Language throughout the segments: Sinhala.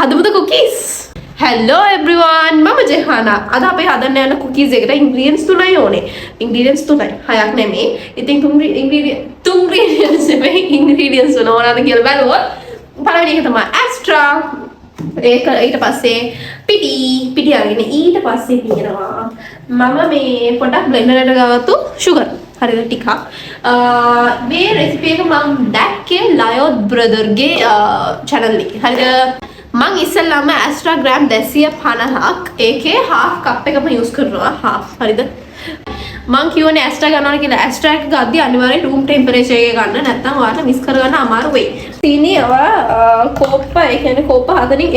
හදමුද cookies. Hello everyone. මම ජෙහානා. අද අපි හදන්න යන cookies එකට ingredients තුනයි ඕනේ. ingredients තුනයි. හයක් නෙමෙයි. ඉතින් තුන් ingredients නෙමෙයි ingredients තුන ඕනද කියලා බලුවොත් පළවෙනි එක තමයි extra. ඒක ඊට පස්සේ පිටි අරගෙන ඊට පස්සේ තියෙනවා මම මේ පොඩක් බ්ලෙන්ඩර් එකට ගාවතු sugar. හරිද ටිකක් මේ රෙසිපි එක මම දැක්කේ ලයොත් බ්‍රදර්ගේ channel එකේ. හරිද මම ඉස්සෙල්ලාම extra gram 250ක් ඒකේ half cup එකම use කරනවා half. හරිද මං කියවනේ extra ගන්නවා කියලා. extra එක ගද්දි අනිවාර්යෙන් room temperature එකේ ගන්න නැත්නම් ඔයාලට මිස් කරගන්න අමාරු වෙයි. සීනියව කෝප්ප ඒ කියන්නේ කෝප්ප හදනින්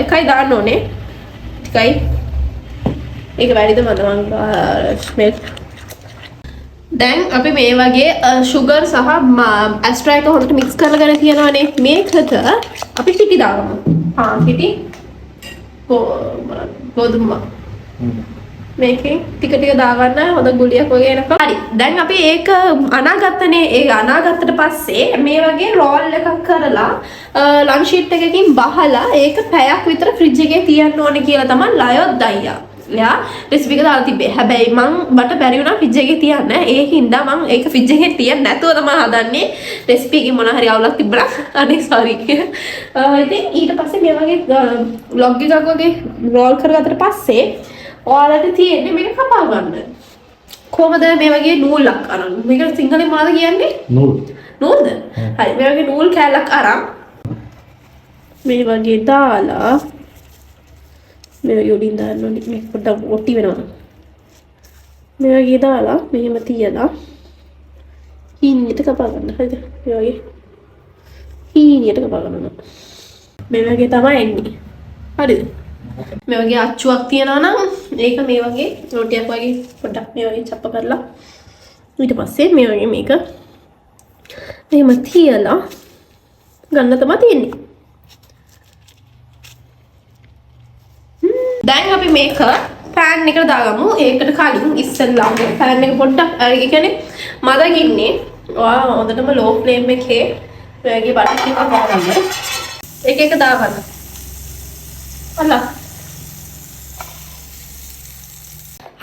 එකයි දාන්න ඕනේ. ටිකයි. ඒක වැඩිද මම දැන් අපි මේ වගේ sugar සහ extra එක හොඳට mix කරගෙන තියනවානේ. මේකට අපි පිටි දාගමු. පිටි ගෝධුම මේකෙන් ටික ටික දාගන්න හොඳ ගුලියක් වගේ එනකම්. හරි. දැන් අපි ඒක අනාගත්තනේ. ඒක අනාගත්තට පස්සේ මේ වගේ roll එකක් කරලා lunch sheet එකකින් බහලා ඒක පැයක් විතර fridge එකේ තියන්න ඕනේ කියලා තමයි ලයොත් අයියා. යා රෙසිපි එක දාලා තිබ්බේ. හැබැයි මට බැරි වුණා fridge එකේ තියන්න. ඒකින්ද මම ඒක fridge එකේ තියන්න නැතුව තමයි හදන්නේ. රෙසිපි එකේ මොන හරි අවුලක් තිබ්බා. අනේ sorry. ඉතින් ඊට පස්සේ මේ වගේ vlog එකක් වගේ roll කරගත්තට පස්සේ ඔයාලට තියෙන්නේ මේක කපා ගන්න. කොහමද මේ වගේ නූලක් අරන්. මේක සිංහලෙන් මොනවද කියන්නේ? නූල්ද? හරි. මේ වගේ නූල් කෑල්ලක් අරන් මේ වගේ දාලා මේ යොලින් දාන්න ඕනේ. මේක පොඩ්ඩක් ඔටි වෙනවා. මේ වගේ දාලා මෙහෙම තියලා හීනියට කපා ගන්න. හරිද? මේ වගේ හීනියට කපා ගන්නවා. මේ වගේ තමයි එන්නේ. හරිද? මේ වගේ අච්චුවක් තියනවා නම් ඒක මේ වගේ රොටියක් වගේ පොඩ්ඩක් මේ වගේ චප්ප කරලා ඊට පස්සේ මේ වගේ මේක මෙහෙම තියලා ගන්න තමයි තියෙන්නේ. දැන් අපි මේක pan එකට දාගමු. ඒකට කලින් ඉස්සෙල්ලාම pan එක පොඩ්ඩක් ඒ කියන්නේ මද ගින්නේ ඔයා හොඳටම low flame එකේ මේ වගේ බටර් ටිකක් දාගන්න. එක දාගන්න. අල්ලා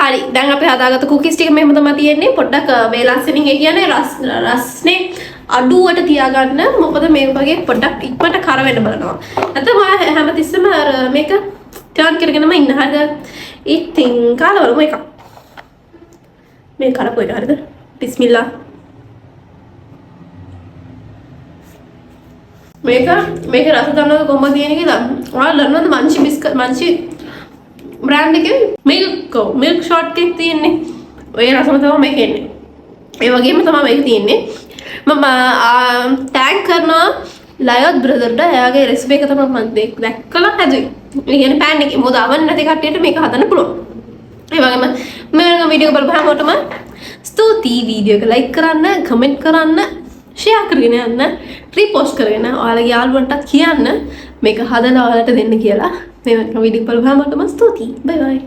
හරි. දැන් අපි හදාගත්ත cookies ටික මෙහෙම තමයි තියෙන්නේ. පොඩ්ඩක් මේ ලස්සනින් ඒ කියන්නේ රස්නේ අඩුවට තියාගන්න. මොකද මේ වගේ පොඩ්ඩක් ඉක්මනට කර වෙන්න බලනවා. නැත්නම් ඔයා හැමතිස්සෙම මේක ටර්න් කරගෙනම ඉන්න. හරිද? ඉතින් කාලවලම එකක්. මේ කරපු එක හරිද? බිස්මිල්ලා. මේක රස දන්නවද කොහොමද තියෙන්නේ කියලා? ඔයාලා දන්නවද මංචි brand එකේ milk shot එකක් තියෙන්නේ. ඔය රසම තමයි මේක එන්නේ. ඒ වගේම තමයි මේක තියෙන්නේ. මම ටැග් කරනවා ලයොත් බ්‍රදර්ට. එයාගේ රෙසිපි එක තමයි මම දැක්කලා හැදුවේ. ඒ කියන්නේ pan එකේ මොකද අවන් නැති කට්ටියට මේක හදන්න පුළුවන්. ඒ වගේම මේ වීඩියෝ බලපුවාම ඔතම ස්තුතියි. වීඩියෝ එක like කරන්න, comment කරන්න, share කරගෙන යන්න, repost කරගෙන ඔයාලගේ යාළුවන්ටත් කියන්න මේක හදලා ඔයාලට දෙන්න කියලා. මේ වීඩියෝ බලපුවාම ඔතම ස්තුතියි. bye bye.